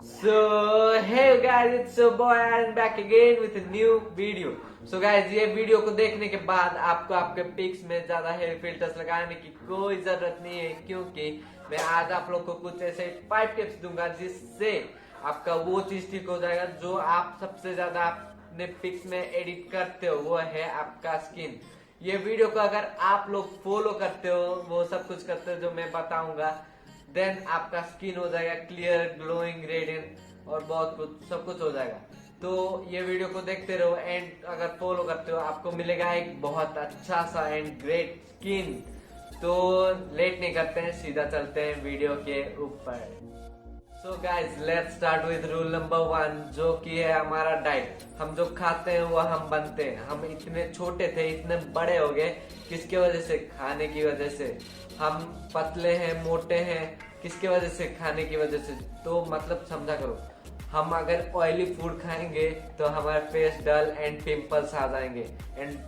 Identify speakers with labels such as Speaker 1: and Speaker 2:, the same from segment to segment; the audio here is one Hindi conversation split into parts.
Speaker 1: So hey guys, it's your boy Aryan back again with a new video. So guys, ये वीडियो को देखने के बाद आपको आपके पिक्स में ज्यादा हेयर फिल्टर्स लगाने की कोई जरूरत नहीं है, क्योंकि मैं आज आप लोग को कुछ ऐसे 5 टिप्स दूंगा जिससे आपका वो चीज ठीक हो जाएगा जो आप सबसे ज्यादा अपने पिक्स में एडिट करते हो, वो है आपका स्किन। ये वीडियो को अगर आप लोग फॉलो करते हो, वो सब कुछ करते हो जो मैं बताऊंगा, देन आपका स्किन हो जाएगा क्लियर, ग्लोइंग, रेडियंट और बहुत कुछ सब कुछ हो जाएगा। तो ये वीडियो को देखते रहो एंड अगर फॉलो करते हो आपको मिलेगा एक बहुत अच्छा सा एंड ग्रेट स्किन। तो लेट नहीं करते हैं, सीधा चलते हैं वीडियो के ऊपर। So guys let's start with rule number 1, जो कि है हमारा डाइट। हम जो खाते हैं वो हम बनते हैं। हम इतने छोटे थे, इतने बड़े हो गए, किसके वजह से? खाने की वजह से। हम पतले हैं, मोटे हैं, किसके वजह से? खाने की वजह से। तो मतलब समझा करो, हम अगर ऑयली फूड खाएंगे तो हमारा फेस डल एंड पिंपल्स आ जाएंगे एंड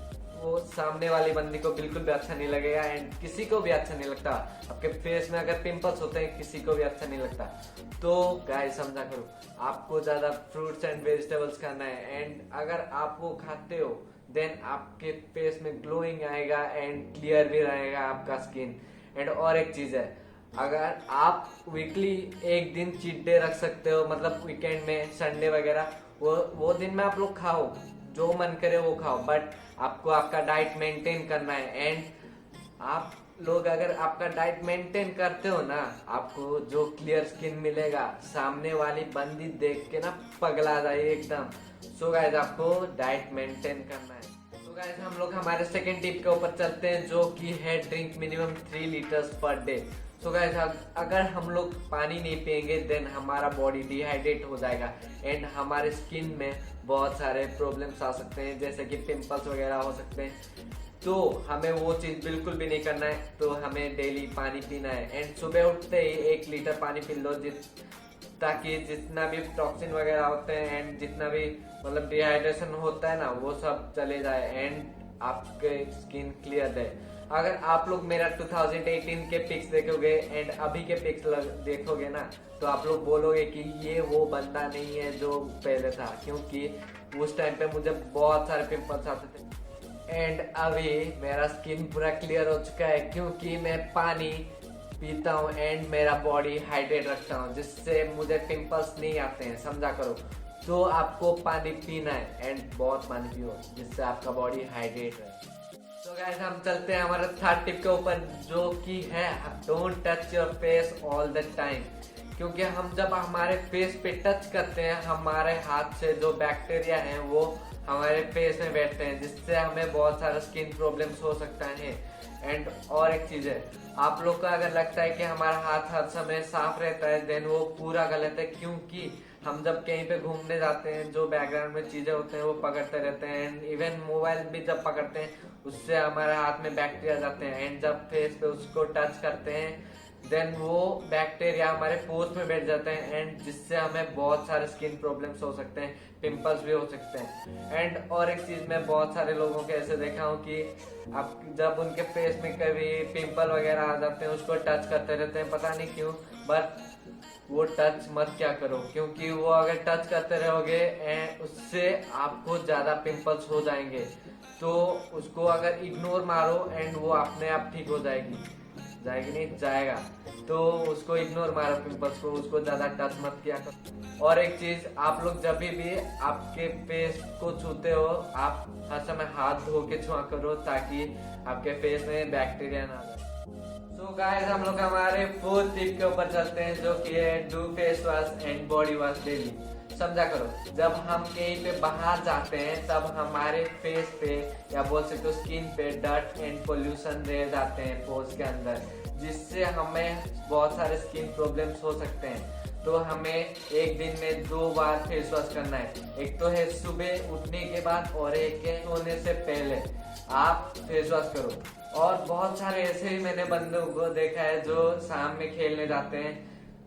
Speaker 1: वो सामने वाली बंदी को बिल्कुल भी अच्छा नहीं लगेगा एंड किसी को भी अच्छा नहीं लगता। आपके फेस में अगर पिंपल्स होते हैं किसी को भी अच्छा नहीं लगता। तो गाइस समझा करो, आपको ज्यादा फ्रूट्स एंड वेजिटेबल्स खाना है एंड अगर आप वो खाते हो देन आपके फेस में ग्लोइंग आएगा एंड क्लियर भी रहेगा आपका स्किन। एंड और एक चीज है, अगर आप वीकली एक दिन चीट डे रख सकते हो, मतलब वीकेंड में संडे वगैरह, वो दिन में आप लोग खाओ, जो मन करे वो खाओ, बट आपको आपका डाइट मेंटेन करना है। एंड आप लोग अगर आपका डाइट मेंटेन करते हो ना, आपको जो क्लियर स्किन मिलेगा, सामने वाली बंदी देख के ना पगला जाए एकदम। सो गाइस आपको डाइट मेंटेन करना है। तो गाइस हम लोग हमारे सेकेंड टिप के ऊपर चलते हैं, जो कि है drink minimum 3 litres per day. तो गाइस अगर हम लोग पानी नहीं पियेंगे देन हमारा बॉडी डिहाइड्रेट हो जाएगा एंड हमारे स्किन में बहुत सारे प्रॉब्लम्स आ सकते हैं, जैसे कि पिंपल्स वगैरह हो सकते हैं। तो हमें वो चीज बिल्कुल भी नहीं करना है। तो हमें डेली पानी पीना है एंड सुबह उठते ही 1 लीटर पानी पी लो, ताकि जितना भी टॉक्सिन वगैरह होते हैं एंड जितना भी मतलब डिहाइड्रेशन होता है ना, वो सब चले जाए एंड आपके स्किन क्लियर है। अगर आप लोग मेरा 2018 के पिक्स देखोगे एंड अभी के पिक्स देखोगे ना, तो आप लोग बोलोगे कि ये वो बंदा नहीं है जो पहले था, क्योंकि उस टाइम पे मुझे बहुत सारे पिंपल्स आते थे एंड अभी मेरा स्किन पूरा क्लियर हो चुका है, क्योंकि मैं पानी पीता हूँ एंड मेरा बॉडी हाइड्रेट रखता हूँ, जिससे मुझे पिंपल्स नहीं आते हैं, समझा करो। तो आपको पानी पीना है एंड बहुत पानी पियो, जिससे आपका बॉडी हाइड्रेट रहे। तो गाइस हम चलते हैं हमारे थर्ड टिप के ऊपर, जो कि है don't touch your face all the time. क्योंकि हम जब हमारे फेस पे टच करते हैं, हमारे हाथ से जो बैक्टीरिया हैं वो हमारे फेस में बैठते हैं, जिससे हमें बहुत सारा स्किन प्रॉब्लम्स हो सकता है। एंड और एक चीज है, आप लोग को अगर लगता है कि हमारा हाथ हर समय साफ रहता है, देन वो पूरा गलत है। क्योंकि हम जब कहीं पे घूमने जाते हैं, जो बैकग्राउंड में चीजें होते हैं वो पकड़ते रहते हैं एंड इवन मोबाइल भी जब पकड़ते हैं उससे हमारे हाथ में बैक्टीरिया जाते हैं एंड जब फेस पे उसको टच करते हैं देन वो बैक्टीरिया हमारे पोर्स में बैठ जाते हैं एंड जिससे हमें बहुत सारे स्किन प्रॉब्लम्स हो सकते हैं, पिंपल्स भी हो सकते हैं। एंड और एक चीज, मैं बहुत सारे लोगों के ऐसे देखा हूँ कि आप जब उनके फेस में कभी पिंपल वगैरह आ जाते हैं उसको टच करते रहते हैं, पता नहीं क्यों, बट वो टच मत क्या करो, क्योंकि वो अगर टच करते रहोगे उससे आपको ज्यादा पिंपल्स हो जाएंगे। तो उसको अगर इग्नोर मारो एंड वो अपने आप ठीक हो जाएगी नहीं जाएगा। तो उसको इग्नोर मारो पिंपल्स को, उसको ज्यादा टच मत किया करो। और एक चीज, आप लोग जब भी आपके फेस को छूते हो, आप हर समय हाथ धो के छुआ करो, ताकि आपके फेस में बैक्टीरिया ना आए। सो गाइस हम लोग हमारे 4th टिप के ऊपर चलते हैं, जो कि है do face wash and body wash daily. समझा करो, जब हम कहीं पे बाहर जाते हैं तब हमारे फेस पे या बोल सकते हो स्किन पे डस्ट एंड पोल्यूशन रह जाते हैं पोर्स के अंदर, जिससे हमें बहुत सारे स्किन प्रॉब्लम्स हो सकते हैं। तो हमें एक दिन में 2 बार फेस वॉश करना है। एक तो है सुबह उठने के बाद और एक है सोने से पहले आप फेस वॉश करो। और बहुत सारे ऐसे ही मैंने बंदों को देखा है जो शाम में खेलने जाते हैं,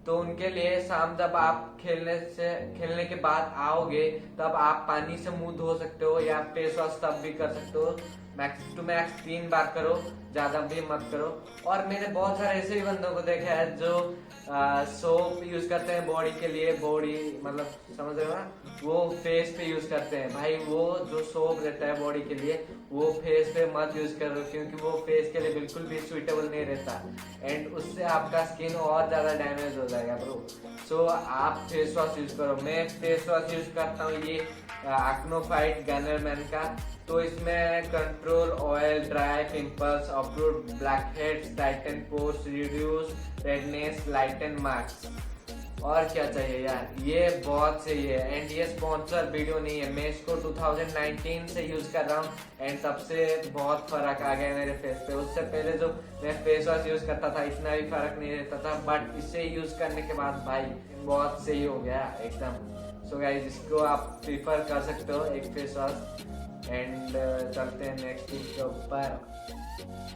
Speaker 1: तो उनके लिए शाम जब आप खेलने के बाद आओगे तब आप पानी से मुंह धो सकते हो या फेस वॉश तब भी कर सकते हो। मैक्स टू मैक्स 3 बार करो, ज्यादा भी मत करो। और मैंने बहुत सारे ऐसे भी बंदों को देखा है जो सोप यूज करते हैं बॉडी के लिए, बॉडी मतलब समझ रहे हो ना, वो फेस पे यूज करते हैं भाई। वो जो सोप रहता है बॉडी के लिए वो फेस पे मत यूज करो, क्योंकि वो फेस के लिए बिल्कुल भी सुइटेबल नहीं रहता एंड उससे आपका स्किन और ज्यादा डैमेज हो जाएगा ब्रो। सो आप फेस वॉश यूज करो। मैं फेस वॉश यूज करता हूँ ये एक्नो फाइट गनर मैन का। तो इसमें control oil, dry pimples, uproot blackheads, tighten pores, reduce redness, lighten marks. और क्या चाहिए यार, ये बहुत सही है एंड ये स्पॉन्सर वीडियो नहीं है। मैं इसको 2019 से यूज कर रहा हूँ एंड तब से बहुत फर्क आ गया मेरे फेस पे। उससे पहले जो मैं फेस वॉश यूज करता था इतना भी फर्क नहीं रहता था, बट इसे यूज करने के बाद भाई बहुत सही हो गया एकदम। सो गाइस इसको आप प्रीफर कर सकते हो एक फेस वॉश। एंड चलते हैं नेक्स्ट टिप के ऊपर।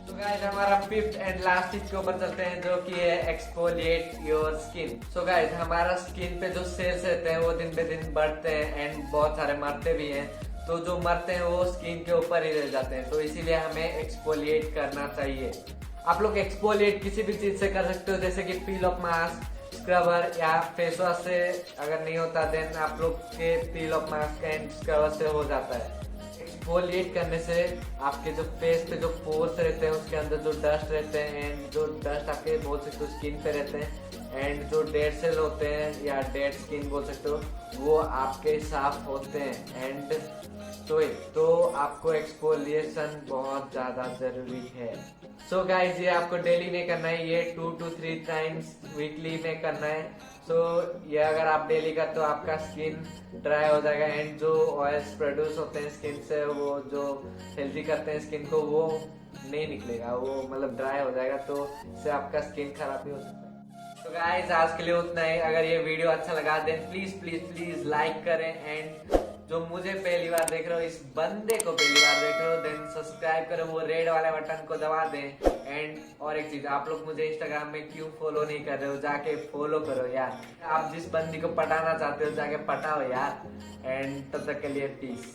Speaker 1: तो गाइस हमारा फिफ्थ एंड लास्ट टिप के ऊपर चलते हैं, जो कि है exfoliate your skin. So guys हमारा स्किन पे जो सेल्स रहते हैं वो दिन पे दिन बढ़ते हैं एंड बहुत सारे मरते भी हैं। तो जो मरते हैं वो स्किन के ऊपर ही रह जाते हैं, तो इसीलिए हमें एक्सफोलिएट करना चाहिए। आप लोग एक्सफोलिएट किसी भी चीज से कर सकते हो, जैसे कि पील ऑफ मास्क, स्क्रबर या फेस वॉश से। अगर नहीं होता देन आप लोग के पील ऑफ मास्क एंड स्क्रबर से हो जाता है। एक्सफोलिएट करने से आपके जो फेस पे जो पोर्स रहते हैं उसके अंदर जो डस्ट रहते हैं एंड जो डस्ट आपके बोल सकते हो स्किन पे रहते हैं एंड जो डेड सेल होते हैं या डेड स्किन बोल सकते हो वो आपके साफ होते हैं एंड तो आपको एक्सफोलिएशन बहुत ज्यादा जरूरी है। सो गाइस ये आपको डेली में करना है, ये 2 to 3 टाइम्स वीकली में करना है। सो ये अगर आप डेली करते तो आपका स्किन ड्राई हो जाएगा एंड जो ऑयल्स प्रोड्यूस होते हैं स्किन से, वो जो हेल्दी करते हैं स्किन को, वो नहीं निकलेगा, वो मतलब ड्राई हो जाएगा, तो इससे आपका स्किन खराब भी हो सकता है। तो गाइस आज के लिए उतना ही। अगर ये वीडियो अच्छा लगा then please please please like करें एंड जो मुझे पहली बार देख रहे हो, इस बंदे को पहली बार देख रहे हो, देन सब्सक्राइब करो, वो रेड वाले बटन को दबा दें। एंड और एक चीज, आप लोग मुझे इंस्टाग्राम में क्यों फॉलो नहीं कर रहे हो, जाके फॉलो करो यार। आप जिस बंदी को पटाना चाहते हो जाके पटाओ यार। एंड तब तक के लिए पीस।